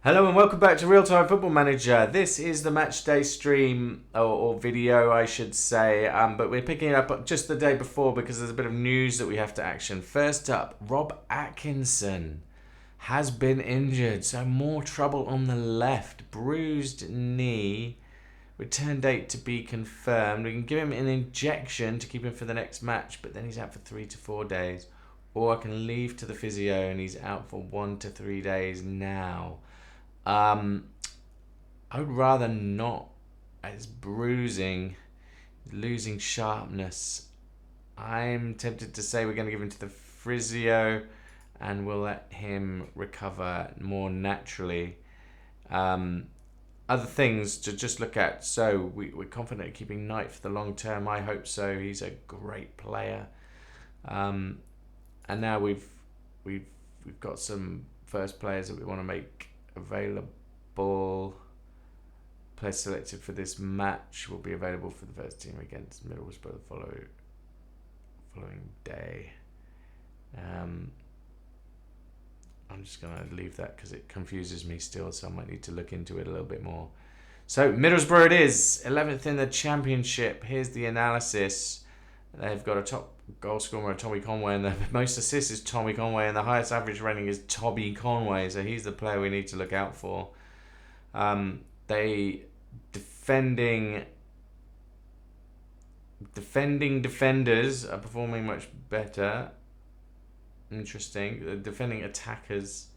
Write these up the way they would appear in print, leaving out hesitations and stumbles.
Hello and welcome back to Real Time Football Manager. This is the match day stream, or video I should say, but we're picking it up just the day before because there's a bit of news that we have to action. First up, Rob Atkinson has been injured, so more trouble on the left. Bruised knee, return date to be confirmed. We can give him an injection to keep him for the next match, but then he's out for 3 to 4 days. Or I can leave to the physio and he's out for 1 to 3 days now. I would rather not, as bruising, losing sharpness. I'm tempted to say we're going to give him to the physio and we'll let him recover more naturally. Other things to just look at. So we're confident of keeping Knight for the long term. I hope so. He's a great player. And now we've got some first players that we want to make available. Players selected for this match will be available for the first team against Middlesbrough the following day. I'm just going to leave that because it confuses me still, so I might need to look into it a little bit more. So Middlesbrough it is, 11th in the Championship. Here's the analysis. They've got a top goal scorer, Tommy Conway, and the most assists is Tommy Conway, and the highest average rating is Tommy Conway, so he's the player we need to look out for. They defending defenders are performing much better. Interesting. The defending attackers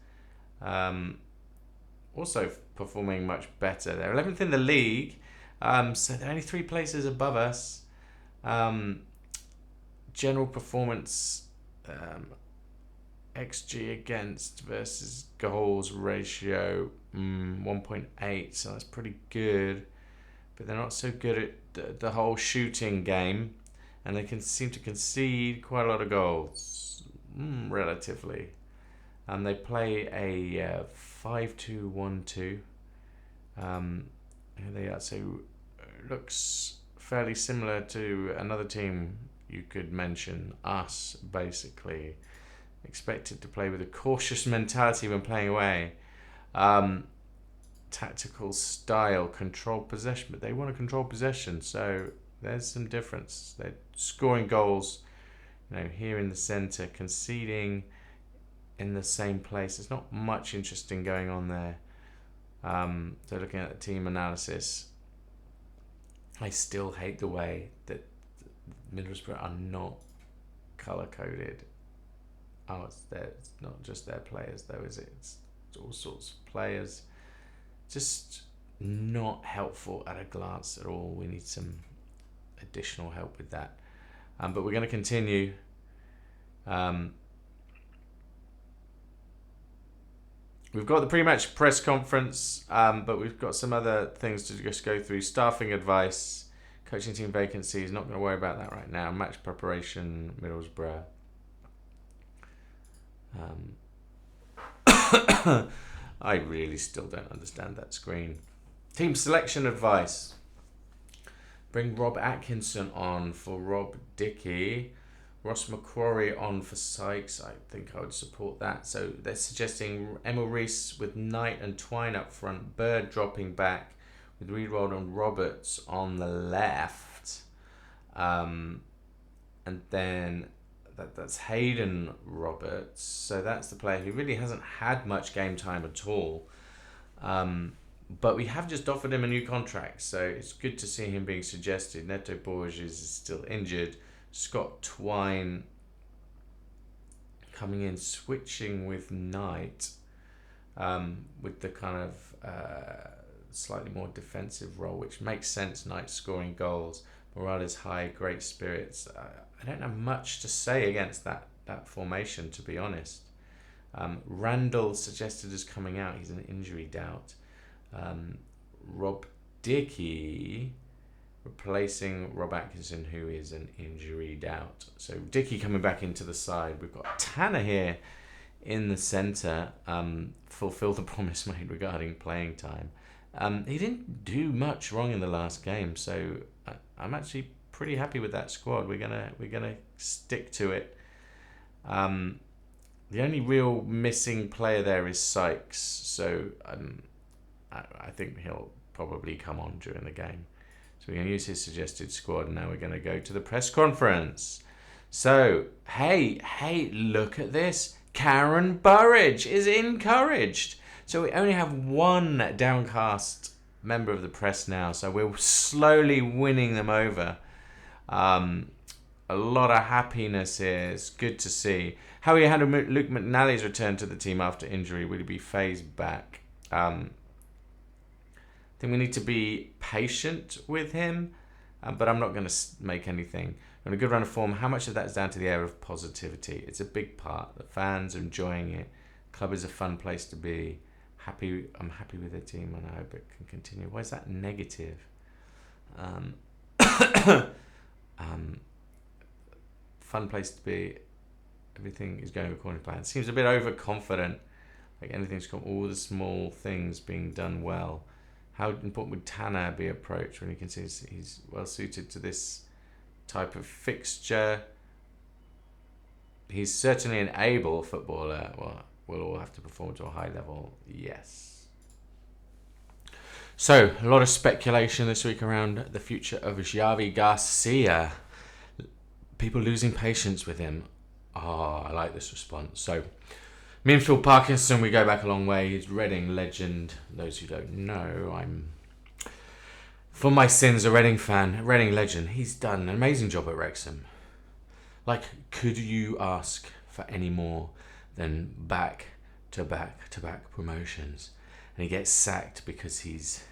also performing much better. They're 11th in the league, so they're only 3 places above us. General performance, XG against versus goals ratio, 1.8, so that's pretty good. But they're not so good at the whole shooting game, and they can seem to concede quite a lot of goals, relatively. And they play a 5-2-1-2. Here they are. So looks fairly similar to another team you could mention, us, basically. Expected to play with a cautious mentality when playing away. Tactical style, control possession, but they want to control possession, so there's some difference. They're scoring goals, here in the centre, conceding in the same place. There's not much interesting going on there. So looking at the team analysis, I still hate the way that Middlesbrough are not colour-coded. It's not just their players though, is it? It's all sorts of players. Just not helpful at a glance at all. We need some additional help with that. But we're going to continue. We've got the pre-match press conference, but we've got some other things to just go through. Staffing advice, coaching team vacancies, not going to worry about that right now. Match preparation, Middlesbrough. I really still don't understand that screen. Team selection advice. Bring Rob Atkinson on for Rob Dickey. Ross McCrory on for Sykes. I think I would support that. So they're suggesting Emil Reese with Knight and Twine up front. Bird dropping back with Reedwald and Roberts on the left. And then that's Hayden Roberts. So that's the player who really hasn't had much game time at all. But we have just offered him a new contract. So it's good to see him being suggested. Neto Borges is still injured. Scott Twine coming in, switching with Knight, with the kind of slightly more defensive role, which makes sense. Knight scoring goals, morale is high, great spirits. I don't have much to say against that formation, to be honest. Randall suggested as coming out. He's an injury doubt. Rob Dickey replacing Rob Atkinson, who is an injury doubt. So Dickey coming back into the side. We've got Tanner here in the centre. Fulfill the promise made regarding playing time. He didn't do much wrong in the last game, so I'm actually pretty happy with that squad. We're gonna stick to it. The only real missing player there is Sykes, so I think he'll probably come on during the game. So we're going to use his suggested squad, and now we're going to go to the press conference. So, hey, look at this. Karen Burridge is encouraged. So we only have one downcast member of the press now, so we're slowly winning them over. A lot of happiness here. It's good to see. How he handled Luke McNally's return to the team after injury. Will he be phased back? I think we need to be patient with him, but I'm not going to make anything. On a good run of form, how much of that is down to the air of positivity? It's a big part. The fans are enjoying it. Club is a fun place to be. I'm happy with the team, and I hope it can continue. Why is that negative? Fun place to be. Everything is going according to plan. Seems a bit overconfident. Like anything's got all the small things being done well. How important would Tanner be approached when you can see he's well suited to this type of fixture? He's certainly an able footballer. Well, we'll all have to perform to a high level. Yes. So, a lot of speculation this week around the future of Xavi Garcia. People losing patience with him. Oh, I like this response. So, me and Phil Parkinson, we go back a long way. He's Reading legend. Those who don't know, I'm, for my sins, a Reading fan, Reading legend. He's done an amazing job at Wrexham. Like, could you ask for any more than back-to-back promotions? And he gets sacked because he's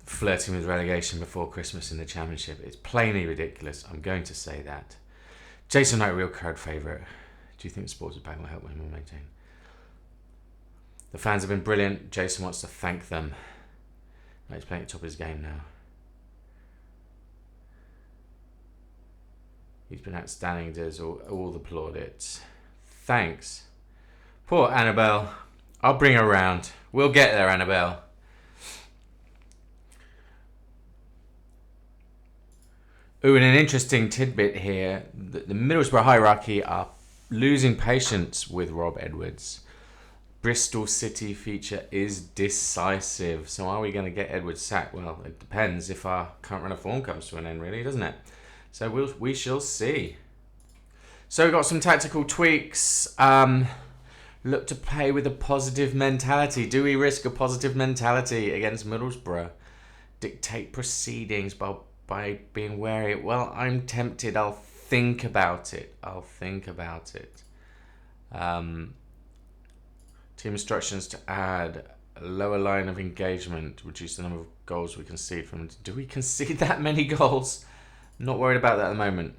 flirting with relegation before Christmas in the Championship. It's plainly ridiculous. I'm going to say that. Jason Knight, real crowd favourite. Do you think the sports pack will help him maintain? The fans have been brilliant. Jason wants to thank them. He's playing at the top of his game now. He's been outstanding, does all the plaudits. Thanks. Poor Annabelle. I'll bring her around. We'll get there, Annabelle. Ooh, and an interesting tidbit here. The Middlesbrough hierarchy are losing patience with Rob Edwards. Bristol City feature is decisive. So are we going to get Edwards sacked? Well, it depends if our current run of form comes to an end, really, doesn't it? So we shall see. So we've got some tactical tweaks. Look to play with a positive mentality. Do we risk a positive mentality against Middlesbrough? Dictate proceedings by being wary. Well, I'm tempted. I'll think about it. Team instructions to add a lower line of engagement, reduce the number of goals we concede from. Do we concede that many goals? Not worried about that at the moment.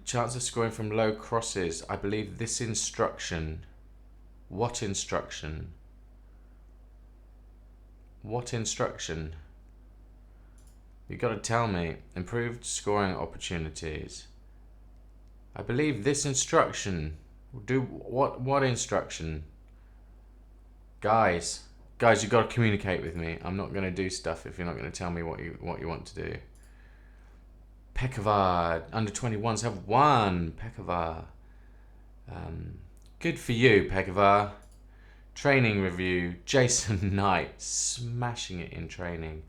Chance of scoring from low crosses. I believe this instruction. What instruction? You got to tell me. Improved scoring opportunities. I believe this instruction. Do what instruction? Guys, you got to communicate with me. I'm not going to do stuff if you're not going to tell me what you want to do. Pekavard, under 21s have won. Pekavard. Good for you, Pekavard. Training review. Jason Knight smashing it in training.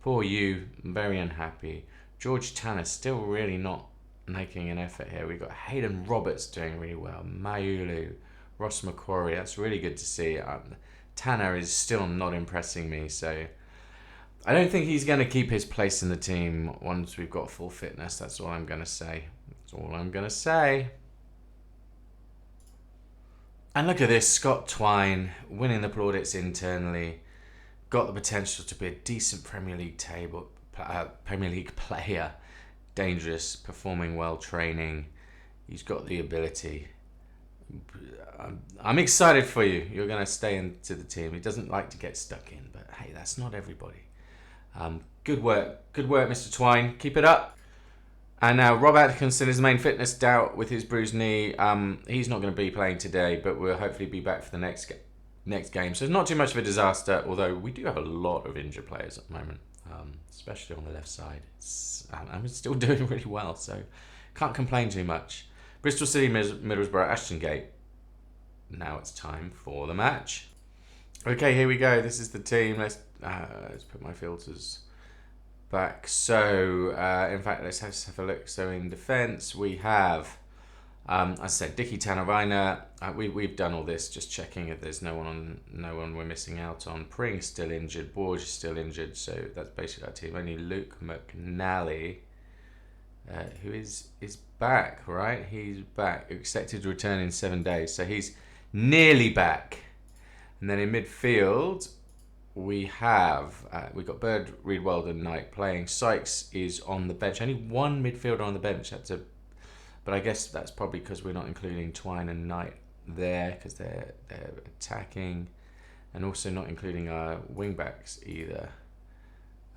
Poor you, very unhappy. George Tanner still really not making an effort here. We've got Hayden Roberts doing really well. Mayulu, Ross McQuarrie. That's really good to see. Tanner is still not impressing me, so I don't think he's going to keep his place in the team once we've got full fitness. That's all I'm going to say. And look at this, Scott Twine winning the plaudits internally. Got the potential to be a decent Premier League player. Dangerous, performing well, training. He's got the ability. I'm excited for you. You're going to stay into the team. He doesn't like to get stuck in, but hey, that's not everybody. Good work, Mr. Twine. Keep it up. And now Rob Atkinson is the main fitness doubt with his bruised knee. He's not going to be playing today, but we'll hopefully be back for the next game. So it's not too much of a disaster, although we do have a lot of injured players at the moment, especially on the left side. And we're still doing really well, so can't complain too much. Bristol City, Middlesbrough, Ashton Gate. now it's time for the match. Okay, here we go. This is the team. Let's put my filters back. So, in fact, let's just have a look. So, in defence, we have, as I said, Dickie Tanavina. We've done all this, just checking if there's no one we're missing out on. Pring's still injured. Borge is still injured. So that's basically our team. Only Luke McNally, who is back, right? He's back. Expected to return in 7 days. So he's nearly back. And then in midfield, we've got Bird, Reed, Weldon, Knight playing. Sykes is on the bench. Only one midfielder on the bench. But I guess that's probably because we're not including Twine and Knight there because they're attacking, and also not including our wing backs either.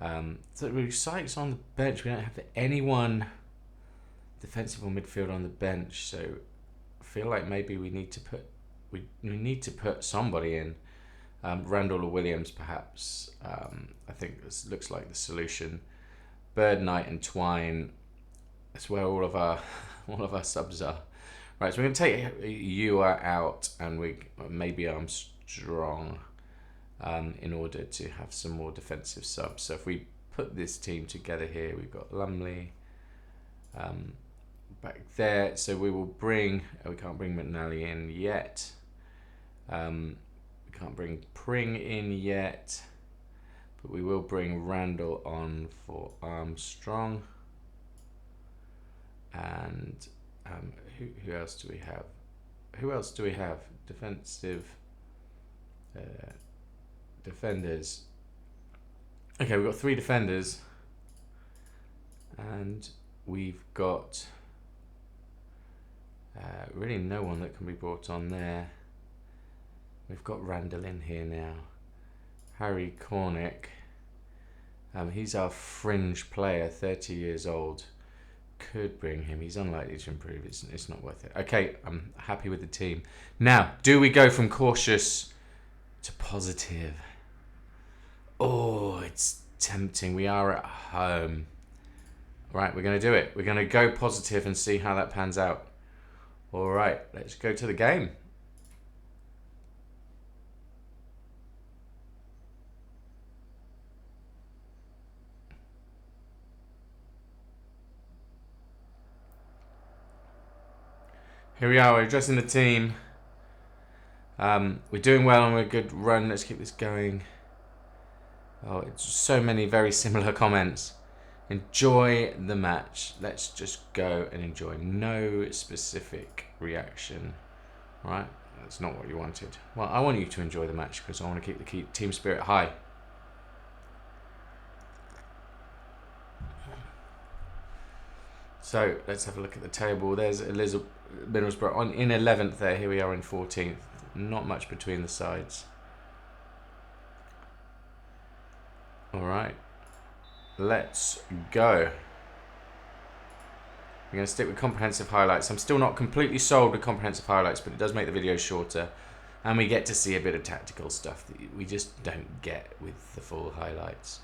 So with Sykes on the bench, we don't have anyone defensive or midfield on the bench. So I feel like maybe we need to put somebody in. Randall or Williams, perhaps. I think this looks like the solution. Bird, Knight, and Twine. That's where all of our subs are. Right, so we're going to take Ewer out, and maybe Armstrong, in order to have some more defensive subs. So if we put this team together here, we've got Lumley back there. So we will bring. We can't bring McNally in yet. We can't bring Pring in yet, but we will bring Randall on for Armstrong. And who else do we have? Defensive defenders. Okay, we've got 3 defenders, and we've got really no one that can be brought on there. We've got Randall in here now. Harry Cornick. He's our fringe player, 30 years old. Could bring him. He's unlikely to improve. It's not worth it. Okay, I'm happy with the team. Now, do we go from cautious to positive? Oh, it's tempting. We are at home. Right, we're going to do it. We're going to go positive and see how that pans out. All right, let's go to the game. Here we are, we're addressing the team. We're doing well and we're a good run. Let's keep this going. Oh, it's so many very similar comments. Enjoy the match. Let's just go and enjoy. No specific reaction. Right? That's not what you wanted. Well, I want you to enjoy the match because I want to keep the team spirit high. So let's have a look at the table. There's Middlesbrough in 11th there. Here we are in 14th. Not much between the sides. All right. Let's go. We're going to stick with comprehensive highlights. I'm still not completely sold with comprehensive highlights, but it does make the video shorter. And we get to see a bit of tactical stuff that we just don't get with the full highlights.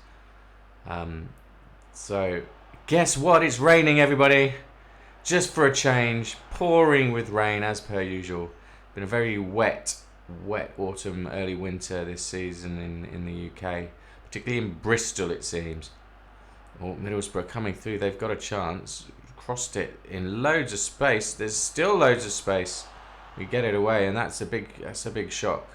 So, guess what? It's raining, everybody. Just for a change. Pouring with rain, as per usual. Been a very wet autumn, early winter this season in the UK. Particularly in Bristol, it seems. Or Middlesbrough coming through. They've got a chance. Crossed it in loads of space. There's still loads of space. We get it away, and that's a big shock.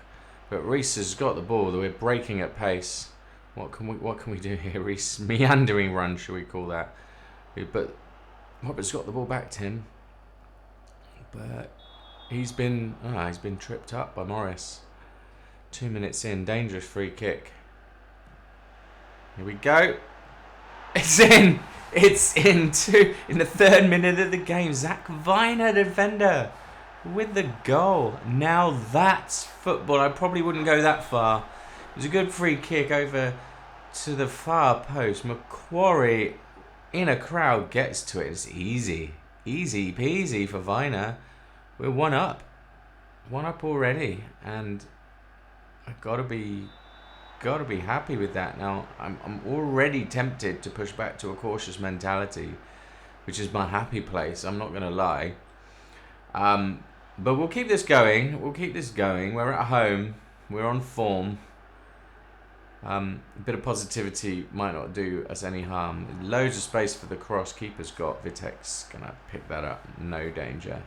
But Reece has got the ball. We're breaking at pace. What can we do here, Reece? Meandering run, shall we call that? But Robert's got the ball back, Tim. But he's been tripped up by Morris. 2 minutes in, dangerous free kick. Here we go. It's in. It's in the 3rd minute of the game. Zach Viner, defender, with the goal. Now that's football. I probably wouldn't go that far. It was a good free kick over to the far post. Macquarie in a crowd gets to it. It's easy peasy for Viner. We're 1 up already, and I gotta be happy with that. Now I'm already tempted to push back to a cautious mentality, which is my happy place. I'm not gonna lie. But we'll keep this going. We'll keep this going. We're at home. We're on form. A bit of positivity might not do us any harm. Loads of space for the cross. Keeper's got. Vitek's going to pick that up. No danger.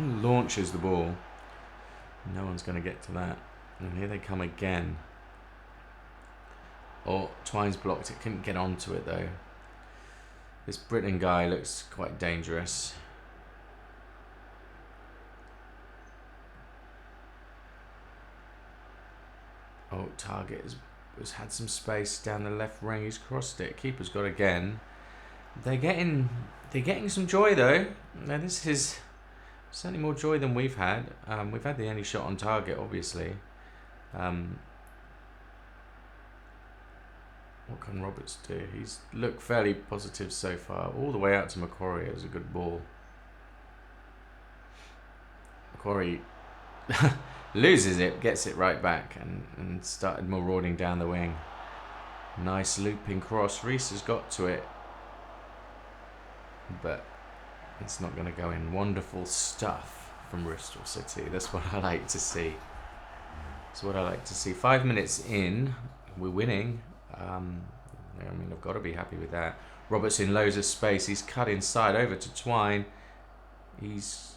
Launches the ball. No one's going to get to that. And here they come again. Oh, Twine's blocked it. Couldn't get onto it though. This Britain guy looks quite dangerous. Oh, Target has had some space down the left wing. He's crossed it. Keeper's got again. They're getting some joy though. Now this is certainly more joy than we've had. We've had the only shot on target, obviously. What can Roberts do? He's looked fairly positive so far. All the way out to Macquarie. It was a good ball. Macquarie loses it, gets it right back, and started marauding down the wing. Nice looping cross. Reese has got to it, but it's not going to go in. Wonderful stuff from Bristol City. That's what I like to see. That's what I like to see. 5 minutes in, we're winning. I mean, I've got to be happy with that. Roberts in loads of space. He's cut inside over to Twine. He's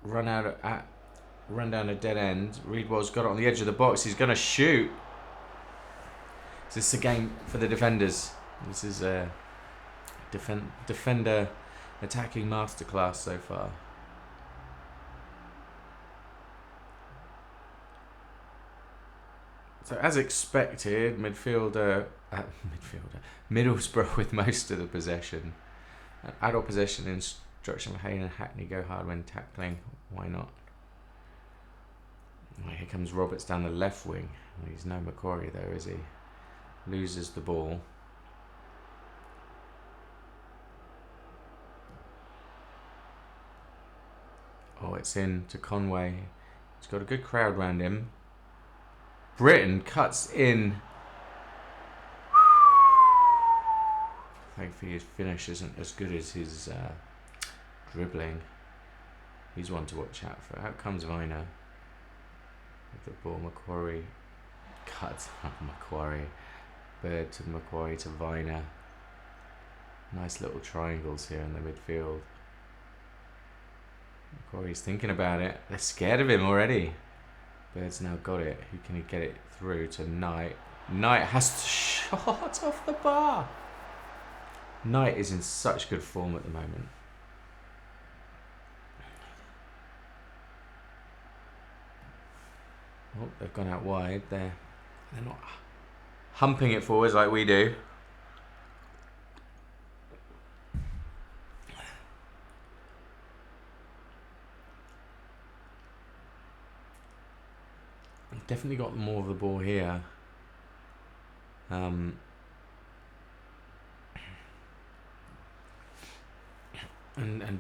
run down a dead end. Reedwell's got it on the edge of the box. He's going to shoot. Is this a game for the defenders? This is a defender attacking masterclass so far. So as expected, Middlesbrough with most of the possession. Adult possession instruction for Hayden and Hackney. Go hard when tackling. Why not? Well, here comes Roberts down the left wing. He's no Macquarie though, is he? Loses the ball. Oh, it's in to Conway. He's got a good crowd around him. Britain cuts in. Thankfully his finish isn't as good as his dribbling. He's one to watch out for. Out comes Viner with the ball. Macquarie cuts. Macquarie. Bird to Macquarie to Viner. Nice little triangles here in the midfield. Macquarie's thinking about it. They're scared of him already. Bird's now got it. Who can he get it through to? Knight. Knight has to shot off the bar. Knight is in such good form at the moment. Oh, they've gone out wide. They're not humping it forwards like we do. Definitely got more of the ball here. And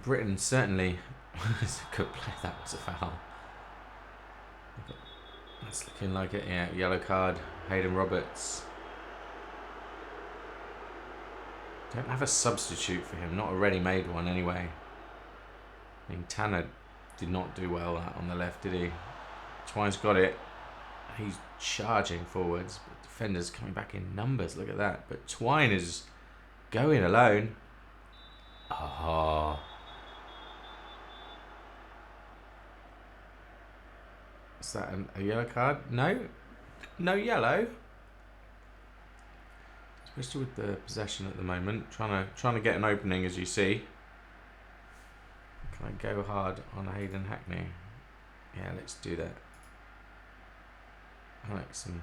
Britain certainly is a good play. That was a foul. That's looking like it. Yeah, yellow card. Hayden Roberts. Don't have a substitute for him. Not a ready-made one anyway. I mean, Tanner did not do well on the left, did he? Twine's got it. He's charging forwards, but defenders coming back in numbers. Look at that. But Twine is going alone. Oh. Is that a yellow card? No. No yellow. Especially with the possession at the moment. Trying to get an opening, as you see. Can I go hard on Hayden Hackney? Yeah, let's do that. I like some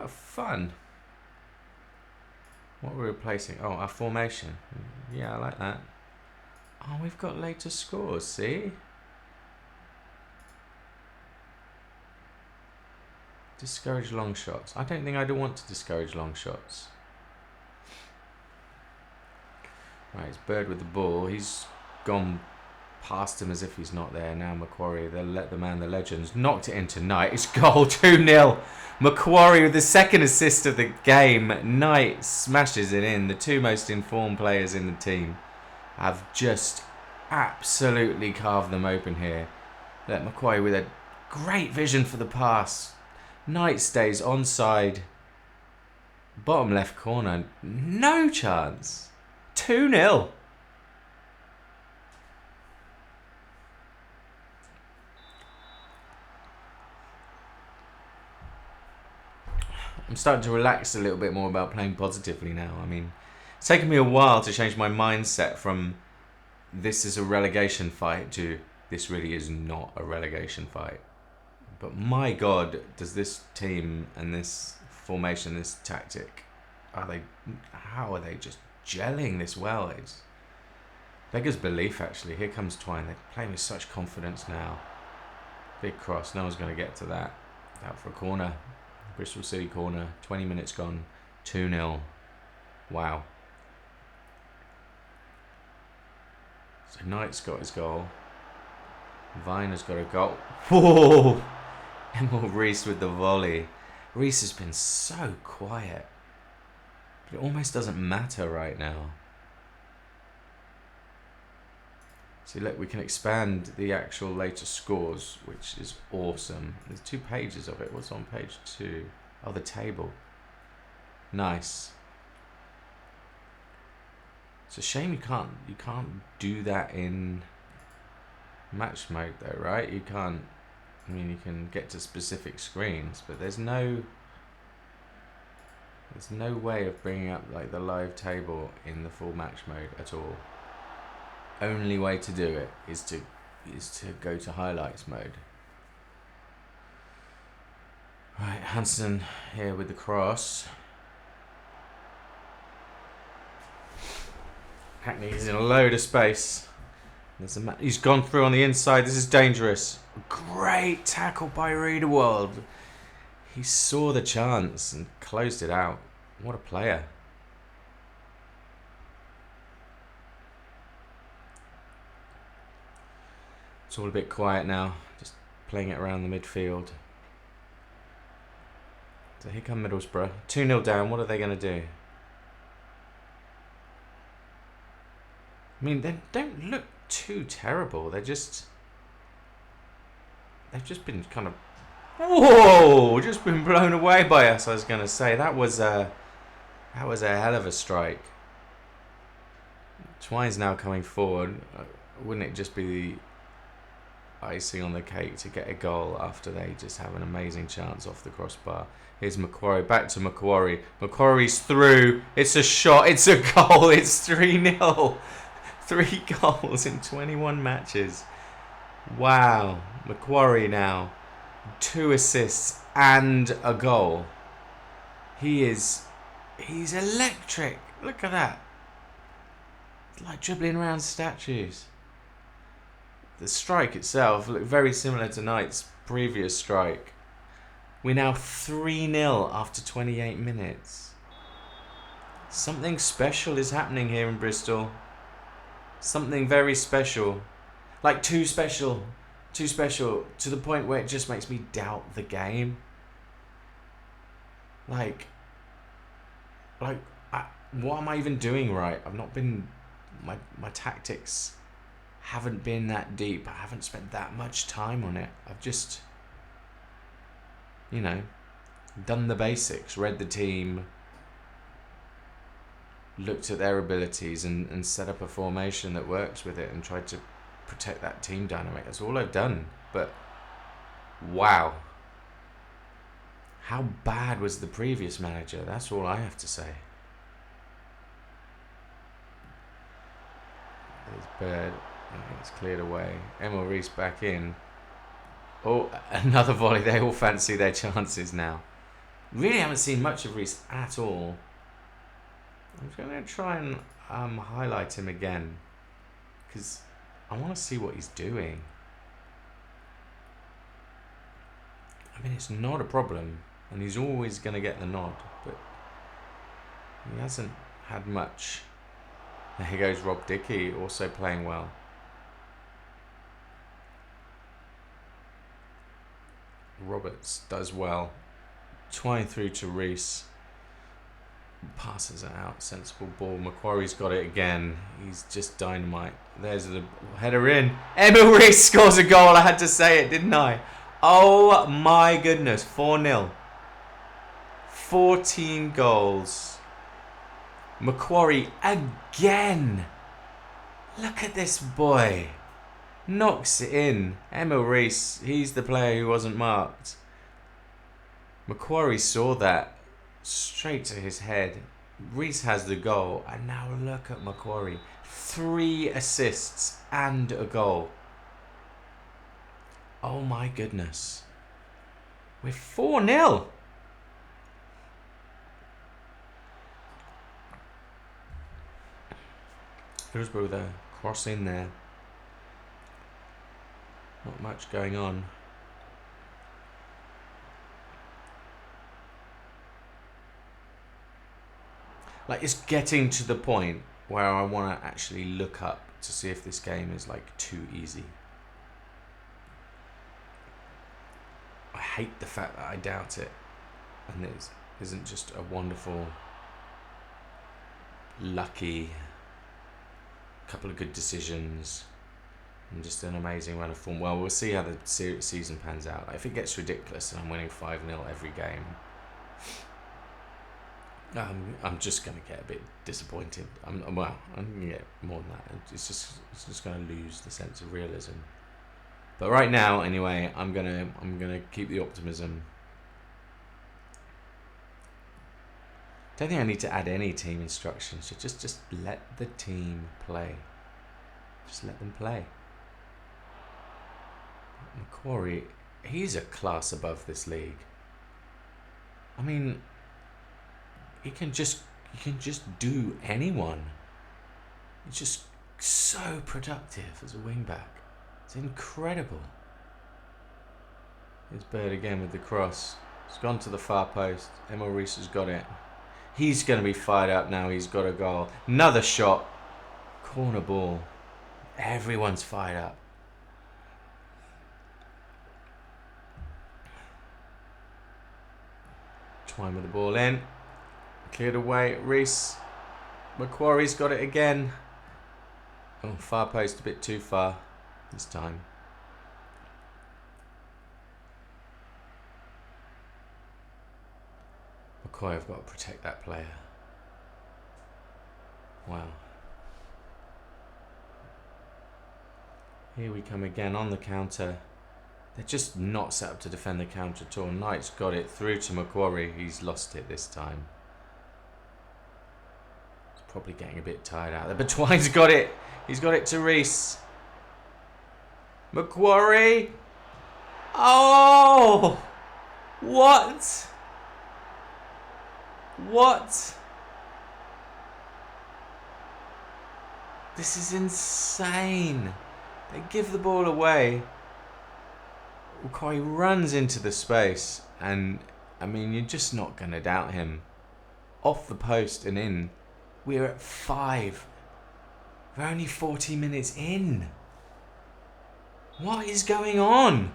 fun. What we're replacing? Oh, our formation. Yeah, I like that. Oh, we've got later scores, see? Discourage long shots. I don't think I do want to discourage long shots. Right, it's Bird with the ball. He's gone past him as if he's not there. Now Macquarie, they'll let the man, the legends, knocked it into Knight. It's goal, 2-0. Macquarie with the second assist of the game. Knight smashes it in. The two most informed players in the team have just absolutely carved them open here. Let Macquarie with a great vision for the pass. Knight stays onside. Bottom left corner. No chance. 2-0. I'm starting to relax a little bit more about playing positively now. I mean, it's taken me a while to change my mindset from this is a relegation fight to this really is not a relegation fight. But my God, does this team and this formation, this tactic, how are they just gelling this well? It's beggars belief, actually. Here comes Twine. They're playing with such confidence now. Big cross. No one's going to get to that. Out for a corner. Bristol City corner. 20 minutes gone. 2-0. Wow. So Knight's got his goal. Vine has got a goal. Whoa! Emil Reese with the volley. Reese has been so quiet. But it almost doesn't matter right now. See, look, we can expand the actual later scores, which is awesome. There's 2 pages of it. What's on page 2? Oh, the table. Nice. It's a shame you can't do that in match mode though, right? You can't. I mean, you can get to specific screens, but there's no way of bringing up like the live table in the full match mode at all. Only way to do it is to go to highlights mode. Right, Hansen here with the cross. Hackney is in a load of space. He's gone through on the inside. This is dangerous. Great tackle by Riederwald. He saw the chance and closed it out. What a player. It's all a bit quiet now. Just playing it around the midfield. So here come Middlesbrough. 2-0 down. What are they going to do? I mean, they don't look too terrible. They've just been kind of, whoa, just been blown away by us. I was going to say that was a hell of a strike. Twine's now coming forward. Wouldn't it just be the icing on the cake to get a goal after they just have an amazing chance off the crossbar? Here's Macquarie, back to Macquarie. Macquarie's through. It's a shot. It's a goal. It's 3-0. 3 goals in 21 matches. Wow. Macquarie now. 2 assists and a goal. He's electric. Look at that. It's like dribbling around statues. The strike itself looked very similar to Knight's previous strike. We're now 3-0 after 28 minutes. Something special is happening here in Bristol. Something very special. Like too special. Too special to the point where it just makes me doubt the game. Like what am I even doing right? I've not been... My tactics haven't been that deep. I haven't spent that much time on it. I've just, done the basics, read the team, looked at their abilities and set up a formation that works with it and tried to protect that team dynamic. That's all I've done. But wow. How bad was the previous manager? That's all I have to say. There's Bird. It's cleared away. Emil Reese back in. Oh, another volley. They all fancy their chances now. Really haven't seen much of Reese at all. I'm going to try and highlight him again, because I want to see what he's doing. I mean, it's not a problem, and he's always going to get the nod, but he hasn't had much. There goes Rob Dickey, also playing well. Roberts does well. Twine through to Reese. Passes it out. Sensible ball. Macquarie's got it again. He's just dynamite. There's the header in. Emil Reese scores a goal. I had to say it, didn't I? Oh my goodness. 4-0. 14 goals. Macquarie again. Look at this boy. Knocks it in. Emil Reese, he's the player who wasn't marked. Macquarie saw that straight to his head. Reese has the goal, and now look at Macquarie. 3 assists and a goal. Oh my goodness. We're 4-0. Middlesbrough there, cross in there. Not much going on. Like, it's getting to the point where I want to actually look up to see if this game is like too easy. I hate the fact that I doubt it, and it isn't just a wonderful, lucky couple of good decisions and just an amazing run of form. Well, we'll see how the season pans out. Like, if it gets ridiculous and I'm winning 5-0 every game, I'm just going to get a bit disappointed. I'm going to get more than that. It's just going to lose the sense of realism. But right now, anyway, I'm gonna keep the optimism. Don't think I need to add any team instructions. So just let the team play. Just let them play. Macquarie, he's a class above this league. I mean, he can just do anyone. He's just so productive as a wing back. It's incredible. Here's Bird again with the cross. It's gone to the far post. Emil Reese has got it. He's going to be fired up now. He's got a goal. Another shot. Corner ball. Everyone's fired up. Twine with the ball in. Cleared away. Reese. Macquarie's got it again. Oh, far post a bit too far this time. Macquarie have got to protect that player. Wow. Here we come again on the counter. They're just not set up to defend the counter at all. Knight's got it through to Macquarie. He's lost it this time. He's probably getting a bit tired out there. But Twine's got it. He's got it to Reese. Macquarie. Oh! What? What? This is insane. They give the ball away. Macquarie runs into the space, and I mean, you're just not going to doubt him. Off the post and in. We're at 5. We're only 40 minutes in. What is going on?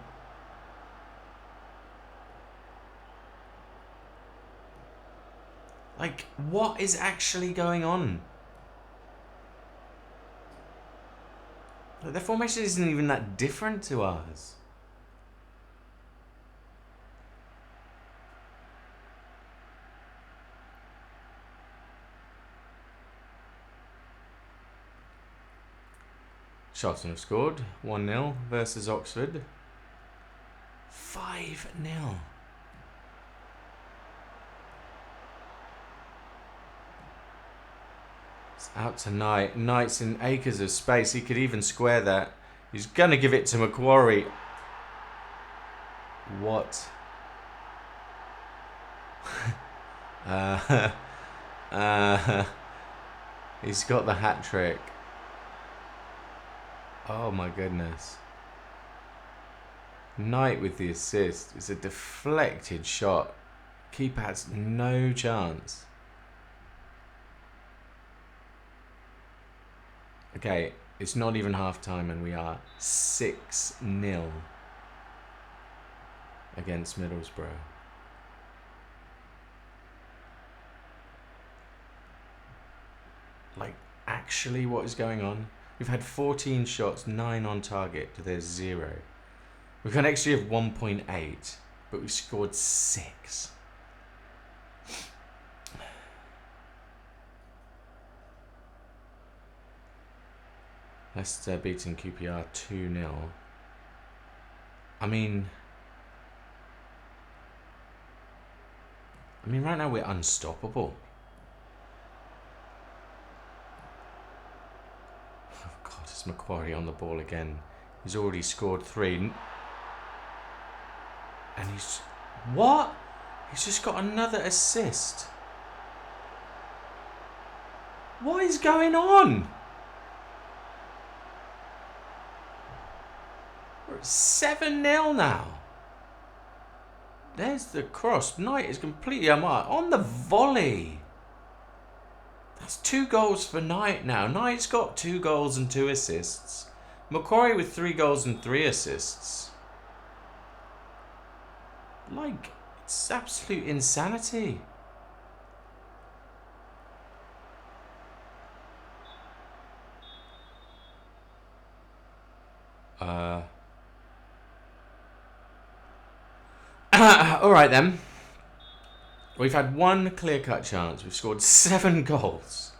Like, what is actually going on? Like, their formation isn't even that different to ours. Charlton have scored 1-0 versus Oxford. 5-0. It's out to Knight. Knight's in acres of space. He could even square that. He's going to give it to Macquarie. What? He's got the hat trick. Oh my goodness. Knight with the assist. It's a deflected shot. Keeper has no chance. Okay, it's not even half time and we are 6-0. against Middlesbrough. Like, actually, what is going on? We've had 14 shots, 9 on target. There's 0. We've got an XG of 1.8, but we scored 6. Leicester beating QPR 2-0. I mean, right now we're unstoppable. Oh God, it's Macquarie on the ball again. He's already scored 3. And he's... What? He's just got another assist. What is going on? We're at 7-0 now. There's the cross. Knight is completely unmarked. On the volley. That's 2 goals for Knight now. Knight's got 2 goals and 2 assists. Macquarie with 3 goals and 3 assists. Like, it's absolute insanity. Alright then. We've had 1 clear-cut chance. We've scored 7 goals.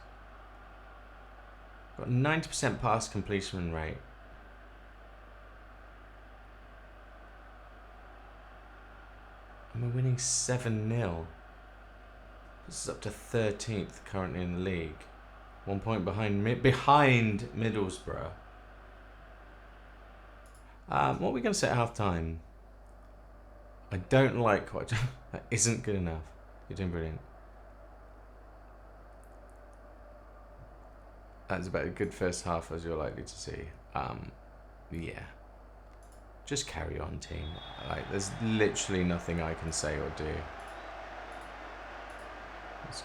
Got 90% pass completion rate. And we're winning 7-0. This is up to 13th currently in the league. 1 point behind Middlesbrough. What are we going to say at half-time? I don't like what... That isn't good enough. You're doing brilliant. That's about a good first half as you're likely to see. Yeah. Just carry on, team. Like, there's literally nothing I can say or do. Let's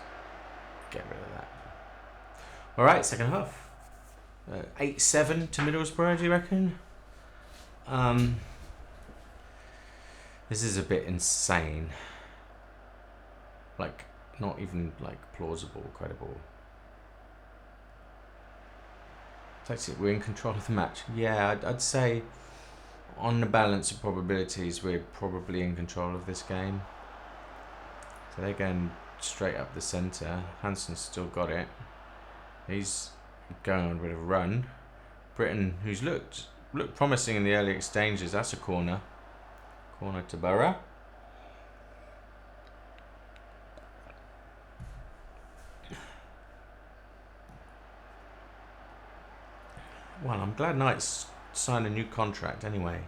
get rid of that. Alright, second half. 8-7 to Middlesbrough, do you reckon? This is a bit insane. Like, not even, like, plausible, credible. We're in control of the match. Yeah, I'd say on the balance of probabilities, we're probably in control of this game. So they're going straight up the centre. Hanson's still got it. He's going on a bit of a run. Britton, who's looked promising in the early exchanges. That's a corner. Corner to Borough. Well, I'm glad Knight's signed a new contract anyway.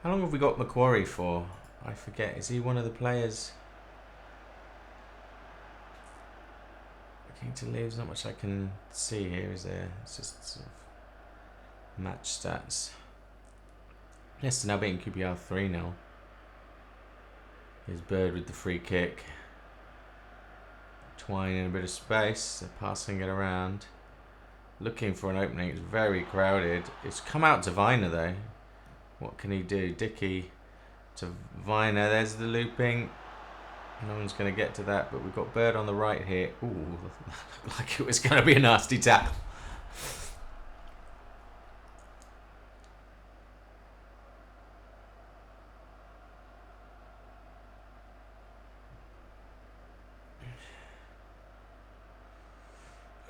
How long have we got Macquarie for? I forget. Is he one of the players? Looking to leave. There's not much I can see here, is there? It's just sort of match stats. Leicester now beating QPR 3-0. Here's Bird with the free kick. Twine in a bit of space. They're passing it around. Looking for an opening. It's very crowded. It's come out to Viner though. What can he do? Dickey to Viner. There's the looping. No one's going to get to that, but we've got Bird on the right here. Ooh, like it was going to be a nasty tackle.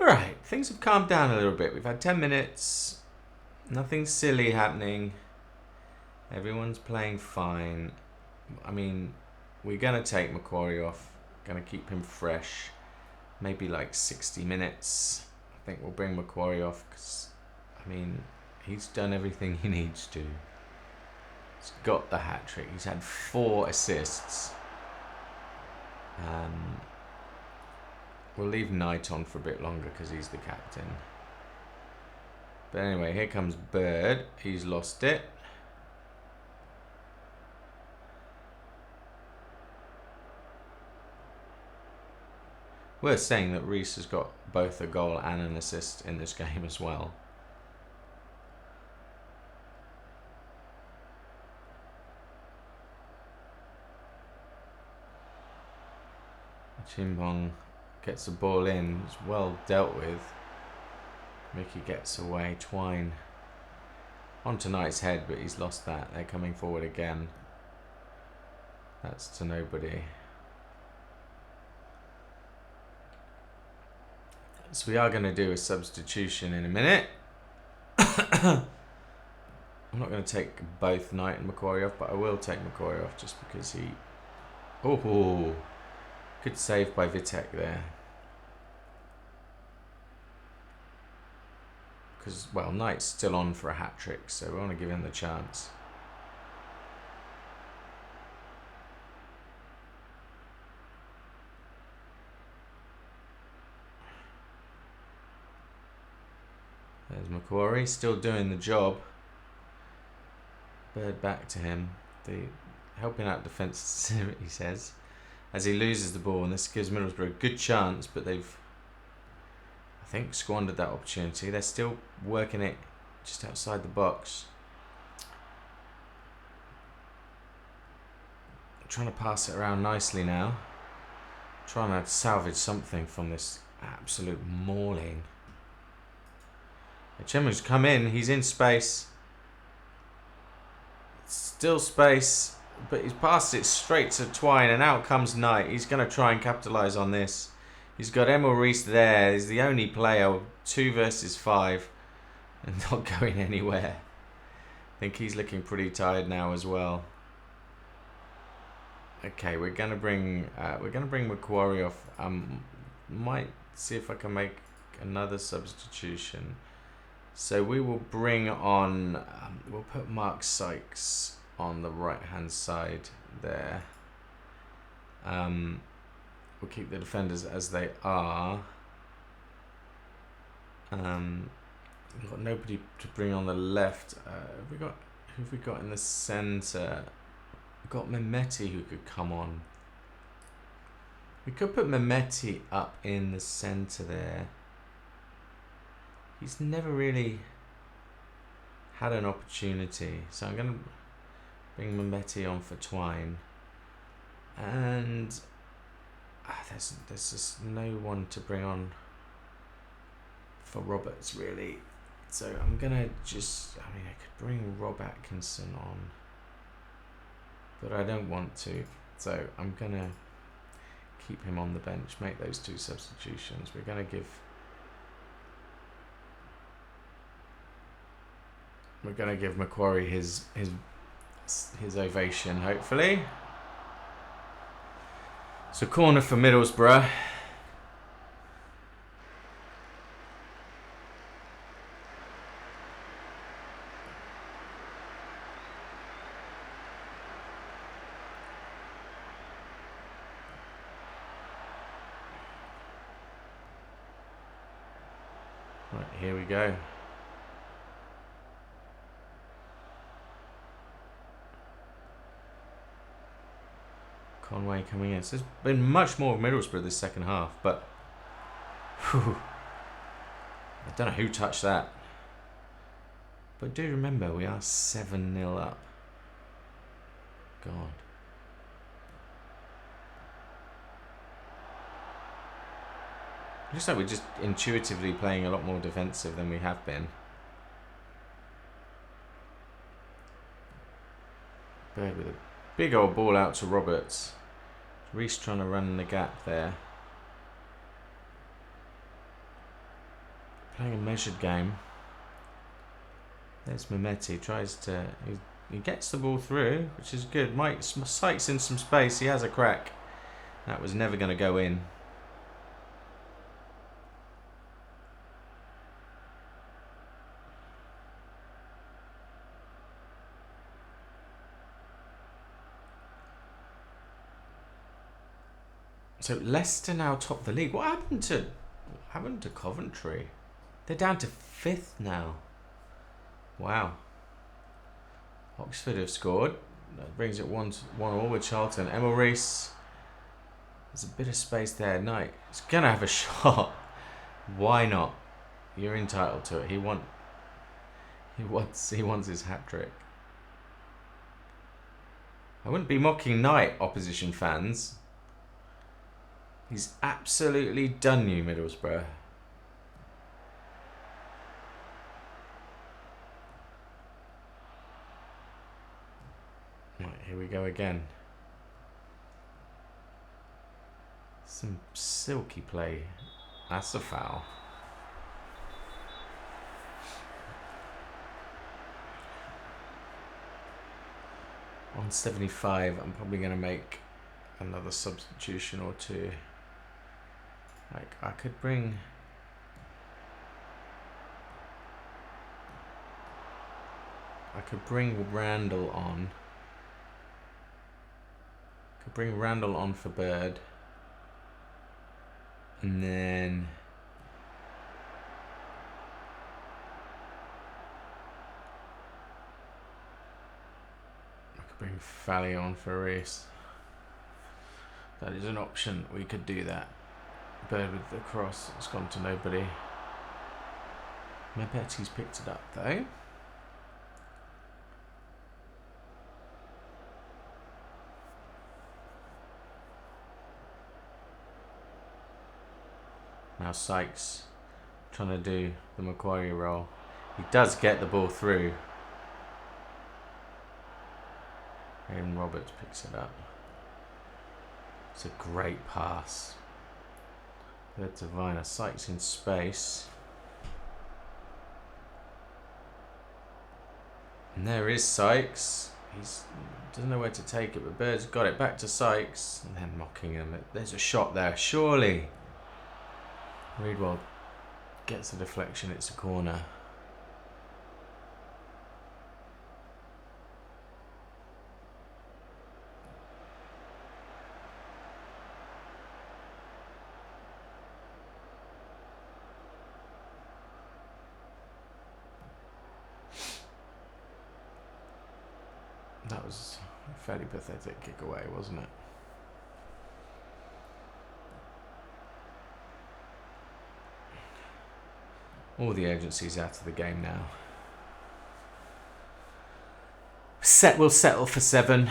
Alright, things have calmed down a little bit. We've had 10 minutes. Nothing silly happening. Everyone's playing fine. I mean, we're going to take Macquarie off. Going to keep him fresh. Maybe like 60 minutes. I think we'll bring Macquarie off because, I mean, he's done everything he needs to. He's got the hat-trick. He's had 4 assists. We'll leave Knight on for a bit longer because he's the captain. But anyway, here comes Bird. He's lost it. Worth saying that Reece has got both a goal and an assist in this game as well. Chimbong gets the ball in. It's well dealt with. Mickey gets away. Twine onto Knight's head, but he's lost that. They're coming forward again. That's to nobody. So we are going to do a substitution in a minute. I'm not going to take both Knight and Macquarie off, but I will take Macquarie off just because he... Oh, good save by Vitek there. Because, well, Knight's still on for a hat-trick, so we want to give him the chance. There's Macquarie, still doing the job. Bird back to him. Helping out defence, he says, as he loses the ball, and this gives Middlesbrough a good chance, but they've, I think, squandered that opportunity. They're still working it just outside the box. Trying to pass it around nicely now. Trying to salvage something from this absolute mauling. Chemmer's come in, he's in space. Still space, but he's passed it straight to Twine, and out comes Knight. He's going to try and capitalise on this. He's got Emil Reese there. He's the only player, 2 versus 5, and not going anywhere. I think he's looking pretty tired now as well. Okay, we're going to bring Macquarie off. Might see if I can make another substitution. So we will bring on, we'll put Mark Sykes on the right-hand side there. We'll keep the defenders as they are. We've got nobody to bring on the left. Who have we got in the centre? We've got Mehmeti who could come on. We could put Mehmeti up in the centre there. He's never really had an opportunity, so I'm going to bring Mehmeti on for Twine. And there's just no one to bring on for Roberts, really. So I'm going to just... I mean, I could bring Rob Atkinson on, but I don't want to. So I'm going to keep him on the bench, make those 2 substitutions. We're going to give... We're going to give Macquarie his ovation, hopefully. So corner for Middlesbrough. Right, here we go. Conway coming in. So there's been much more of Middlesbrough this second half, but whew, I don't know who touched that. But do remember, we are 7-0 up. God. It looks like we're just intuitively playing a lot more defensive than we have been. Bird with a big old ball out to Roberts. Reese trying to run the gap there. Playing a measured game. There's Mehmeti. Tries to... He gets the ball through, which is good. Mike Sykes in some space. He has a crack. That was never going to go in. So Leicester now top the league. What happened to Coventry? They're down to 5th now. Wow. Oxford have scored. That brings it 1-1 with Charlton. Emil Reese. There's a bit of space there. Knight. He's gonna have a shot. Why not? You're entitled to it. He wants his hat trick. I wouldn't be mocking Knight, opposition fans. He's absolutely done you, Middlesbrough. Right, here we go again. Some silky play. That's a foul. On 75, I'm probably going to make another substitution or two. Like, I could bring Randall on. Could bring Randall on for Bird. And then I could bring Fally on for Reese. That is an option. We could do that. Bird with the cross. It's gone to nobody. I bet he's picked it up though. Now Sykes trying to do the Macquarie role. He does get the ball through. And Roberts picks it up. It's a great pass. Good to Viner. Sykes in space. And there is Sykes. He doesn't know where to take it, but Bird's got it back to Sykes. And then mocking him. There's a shot there, surely. Reedwald gets a deflection, it's a corner. That was a fairly pathetic kick away, wasn't it? All the urgency's out of the game now. We'll settle for 7.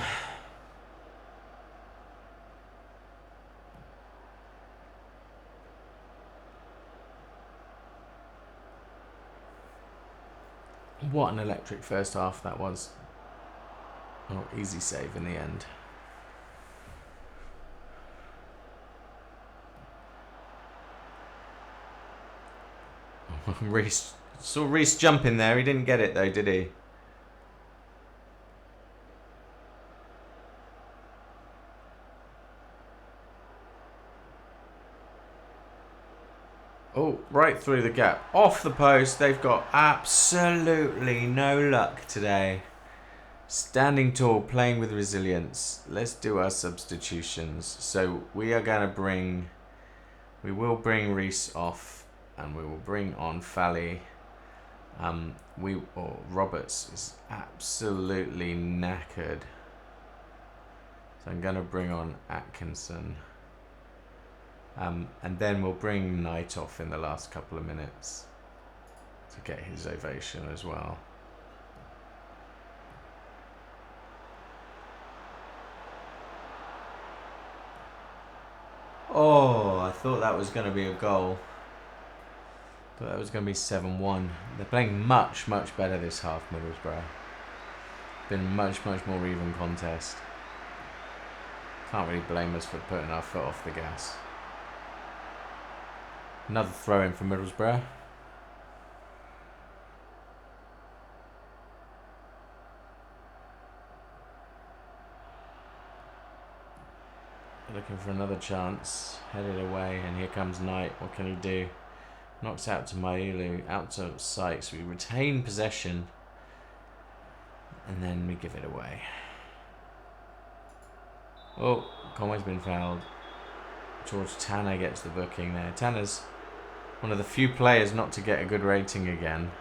What an electric first half that was. Oh, easy save in the end. Reece saw Reece jump in there. He didn't get it though, did he? Oh, right through the gap. Off the post. They've got absolutely no luck today. Standing tall, playing with resilience. Let's do our substitutions. So we are going to we will bring Reece off. And we will bring on Fally. Roberts is absolutely knackered. So I'm going to bring on Atkinson. And then we'll bring Knight off in the last couple of minutes to get his ovation as well. Oh, I thought that was going to be a goal. Thought that was going to be 7-1. They're playing much, much better this half, Middlesbrough. Been much, much more even contest. Can't really blame us for putting our foot off the gas. Another throw in for Middlesbrough. Looking for another chance. Headed away, and here comes Knight. What can he do? Knocks out to Maulu, out to Sykes. We retain possession. And then we give it away. Oh, Conway's been fouled. George Tanner gets the booking there. Tanner's one of the few players not to get a good rating again.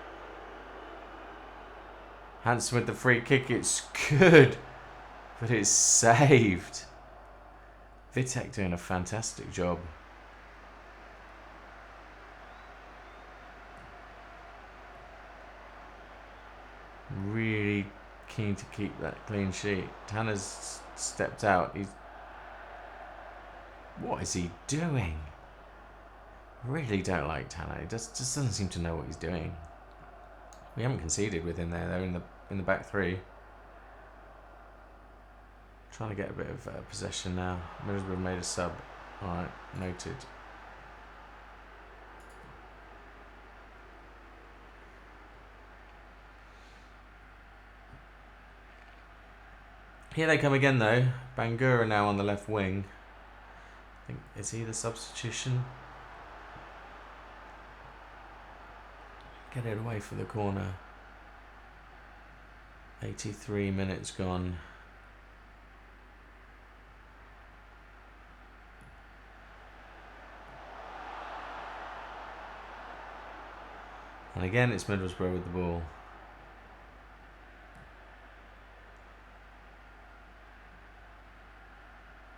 Hansen with the free kick. It's good. But it's saved. Vitek doing a fantastic job. Really keen to keep that clean sheet. Tanner's stepped out. He's What is he doing? Really don't like Tanner. He just doesn't seem to know what he's doing. We haven't conceded with him there. They're in the back three. Trying to get a bit of possession now. Middlesbrough made a sub. Alright, noted. Here they come again though. Bangura now on the left wing. I think, is he the substitution? Get it away for the corner. 83 minutes gone. And again, it's Middlesbrough with the ball.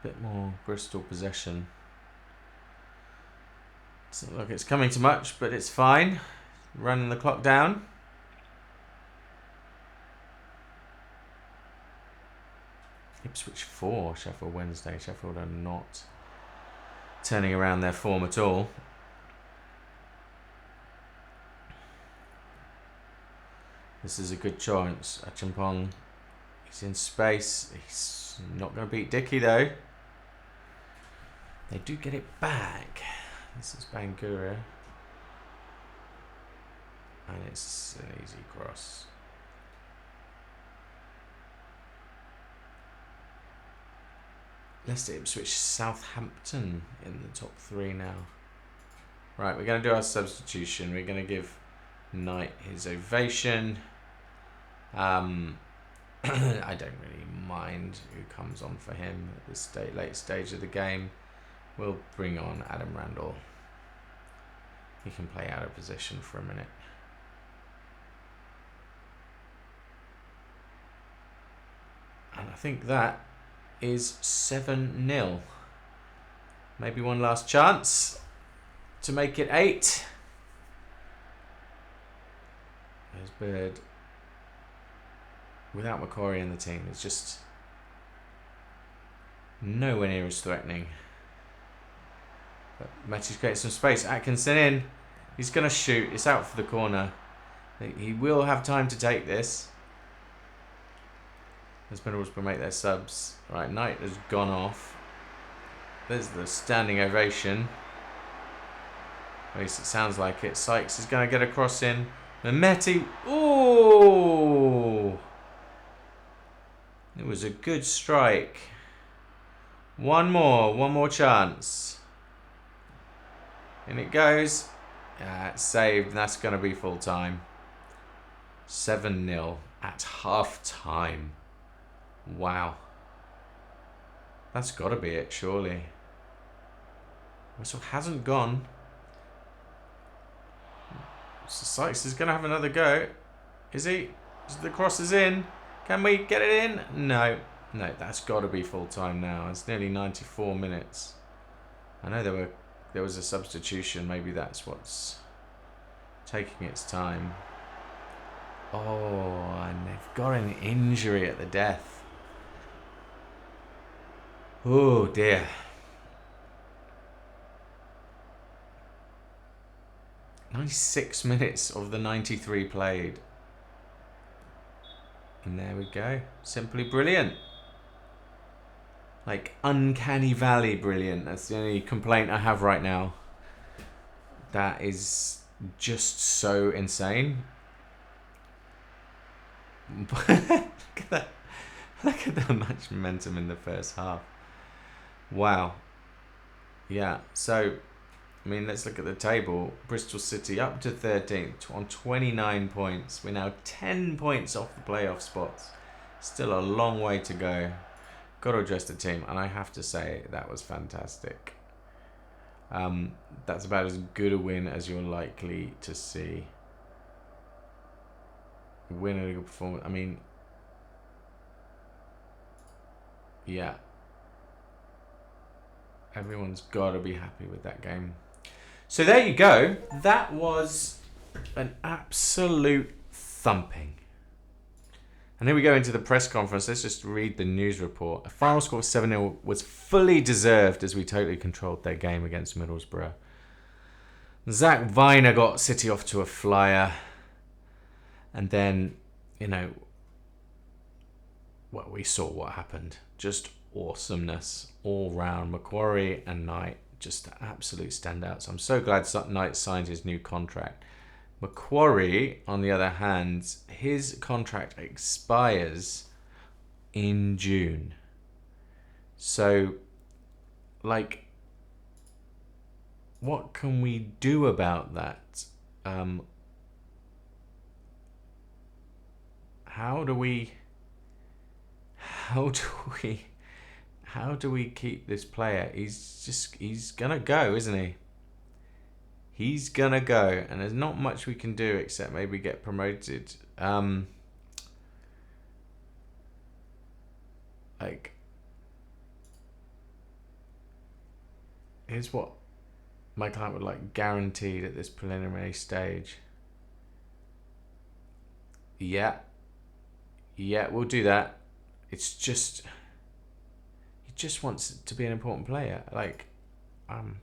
Bit more Bristol possession. Doesn't look like it's coming to much, but it's fine. Running the clock down. Ipswich 4, Sheffield Wednesday. Sheffield are not turning around their form at all. This is a good chance. Achimpong, he's in space. He's not going to beat Dickey though. They do get it back. This is Bangura. And it's an easy cross. Leicester, Ipswich, Southampton in the top three now. Right, we're going to do our substitution. We're going to give Knight his ovation. I don't really mind who comes on for him at this late stage of the game. We'll bring on Adam Randall. He can play out of position for a minute. And I think that is 7-0. Maybe one last chance to make it 8. There's Bird. Without Macquarie in the team, it's just nowhere near as threatening. But Matty's created some space. Atkinson in. He's going to shoot. It's out for the corner. He will have time to take this. As Middlesbrough make their subs. Right, Knight has gone off. There's the standing ovation. At least it sounds like it. Sykes is going to get a cross in. Mehmeti. Ooh! It was a good strike. One more chance. And it goes. It's saved. And that's going to be full time. 7-0 at half time. Wow. That's got to be it, surely. Whistle hasn't gone. So Sykes is going to have another go. Is he? The cross is in. Can we get it in? No. No, that's got to be full time now. It's nearly 94 minutes. I know there was a substitution. Maybe that's what's taking its time. Oh, and they've got an injury at the death. Oh dear. "96 minutes of the 93 played. And there we go. Simply brilliant. Like uncanny valley brilliant. That's the only complaint I have right now. That is just so insane. Look at that. Look at the match momentum in the first half. Wow. Yeah, so, I mean, let's look at the table. Bristol City up to 13th on 29 points. We're now 10 points off the playoff spots. Still a long way to go. Got to address the team, and I have to say that was fantastic. That's about as good a win as you're likely to see. Win at a good performance. I mean, yeah. Everyone's got to be happy with that game. So there you go. That was an absolute thumping. And here we go into the press conference. Let's just read the news report. A final score of 7-0 was fully deserved as we totally controlled their game against Middlesbrough. Zach Viner got City off to a flyer. And then, we saw what happened. Just awesomeness all round. Macquarie and Knight, just absolute standouts. I'm so glad Knight signed his new contract. Macquarie, on the other hand, his contract expires in June. So, what can we do about that? How do we keep this player? He's gonna go, isn't he? He's gonna go, and there's not much we can do except maybe get promoted. Here's what my client would like guaranteed at this preliminary stage. Yeah, we'll do that. It's just he just wants to be an important player. I'm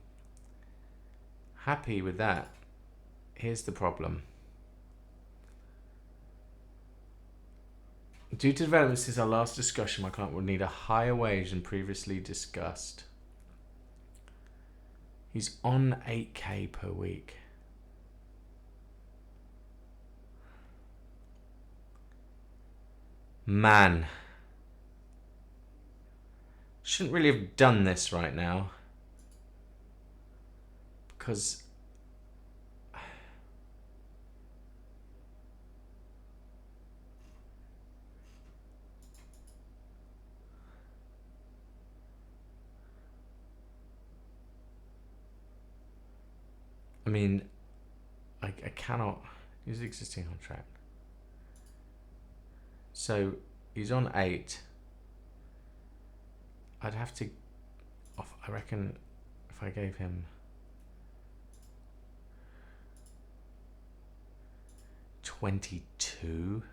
happy with that. Here's the problem. Due to developments since our last discussion, my client will need a higher wage than previously discussed. He's on 8k per week. Man. Shouldn't really have done this right now. Because I cannot use the existing contract. So he's on 8. I'd have to, I reckon, if I gave him 22.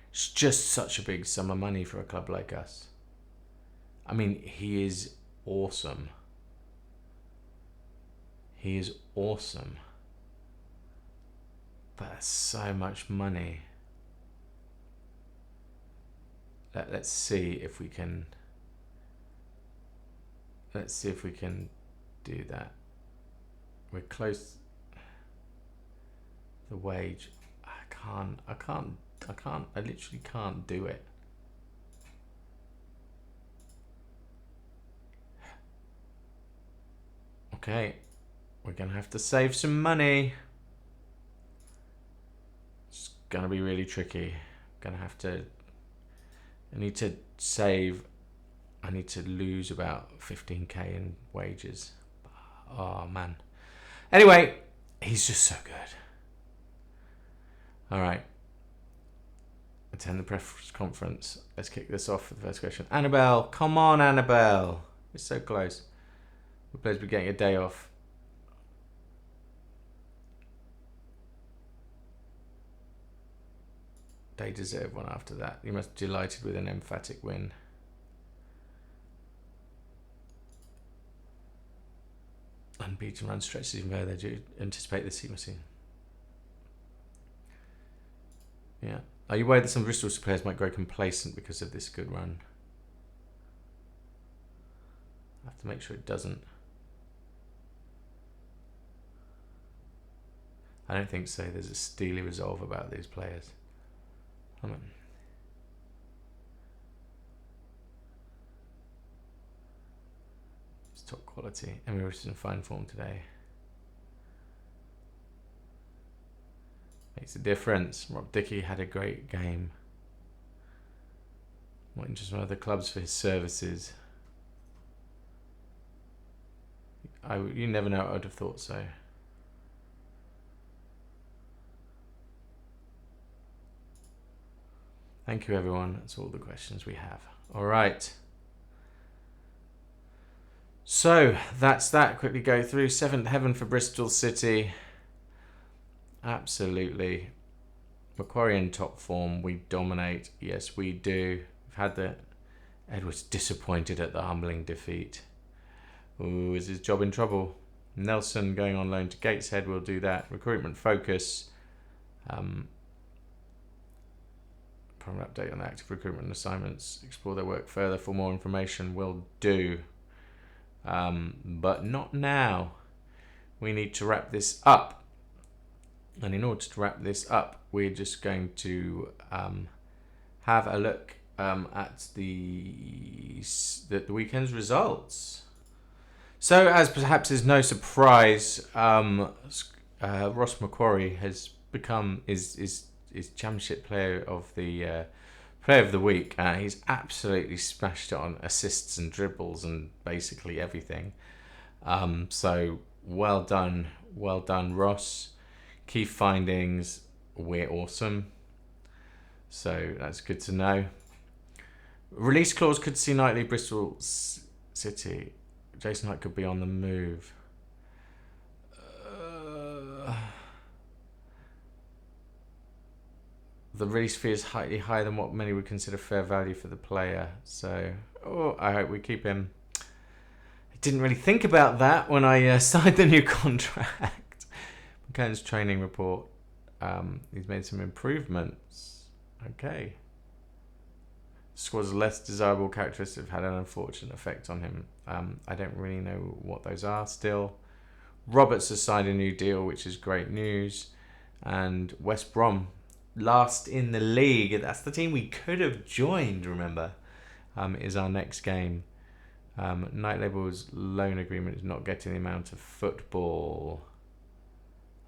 It's just such a big sum of money for a club like us. He is awesome. He is awesome. But that's so much money. Let's see if we can. Let's see if we can do that. We're close. The wage. I literally can't do it. Okay, we're gonna have to save some money. It's gonna be really tricky. I need to save. I need to lose about 15k in wages. Oh man. Anyway, he's just so good. All right. Attend the press conference. Let's kick this off with the first question. Annabelle, come on, Annabelle. We're so close. We're supposed to be getting a day off. They deserve one after that. You must be delighted with an emphatic win. Unbeaten run stretches even further. Do you anticipate this sequencing? Yeah. Are you worried that some Bristol players might grow complacent because of this good run? I have to make sure it doesn't. I don't think so. There's a steely resolve about these players. It's top quality. Emirates in fine form today. Makes a difference. Rob Dickey had a great game. Wanting just one of the clubs for his services. You never know. I would have thought so. Thank you, everyone. That's all the questions we have. All right. So that's that. Quickly go through. 7th heaven for Bristol City. Absolutely. Macquarie in top form. We dominate. Yes, we do. We've had the... Edwards disappointed at the humbling defeat. Ooh, is his job in trouble? Nelson going on loan to Gateshead will do that. Recruitment focus. Program update on active recruitment assignments. Explore their work further for more information. Will do. But not now. We need to wrap this up. And in order to wrap this up, we're just going to have a look at the weekend's results. So, as perhaps is no surprise, Ross Macquarie has become is Championship Player of the Week. He's absolutely smashed it on assists and dribbles and basically everything. So well done, Ross. Key findings: we're awesome. So that's good to know. Release clause could see Knightley, Bristol City. Jason Knight could be on the move. The release fee is slightly higher than what many would consider fair value for the player. So, I hope we keep him. I didn't really think about that when I signed the new contract. McKenn's training report. He's made some improvements. Okay. Squad's less desirable characteristics have had an unfortunate effect on him. I don't really know what those are still. Roberts has signed a new deal, which is great news. And West Brom, last in the league. That's the team we could have joined, remember, is our next game. Night Label's loan agreement is not getting the amount of football.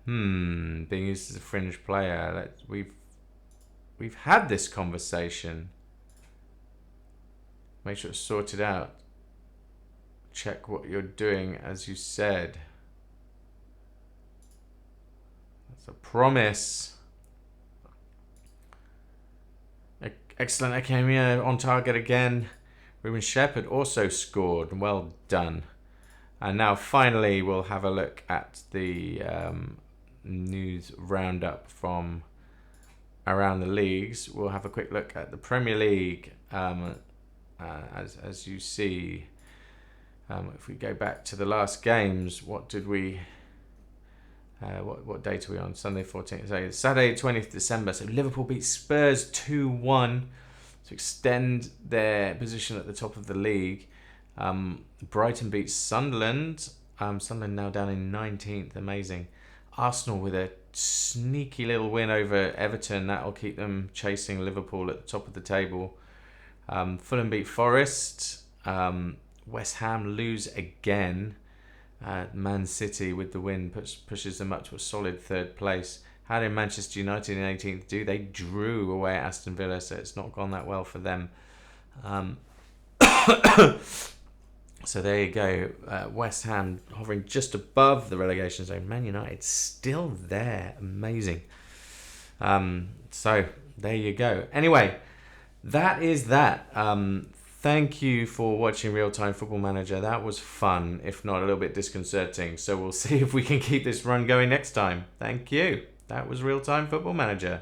Being used as a fringe player. We've had this conversation. Make sure it's sorted out. Check what you're doing as you said. That's a promise. Excellent. Akemia on target again. Ruben Shepherd also scored. Well done. And now finally we'll have a look at the news roundup from around the leagues. We'll have a quick look at the Premier League. As you see, if we go back to the last games, what did we... what date are we on? Sunday 14th. So Saturday 20th December. So Liverpool beat Spurs 2-1 to extend their position at the top of the league. Brighton beat Sunderland. Sunderland now down in 19th. Amazing. Arsenal with a sneaky little win over Everton. That'll keep them chasing Liverpool at the top of the table. Fulham beat Forest. West Ham lose again. Man City with the win pushes them up to a solid third place. How did Manchester United in 18th do? They drew away at Aston Villa, so it's not gone that well for them. So there you go. West Ham hovering just above the relegation zone. Man United still there. Amazing. So there you go. Anyway, that is that. Thank you for watching Real Time Football Manager. That was fun, if not a little bit disconcerting. So we'll see if we can keep this run going next time. Thank you. That was Real Time Football Manager.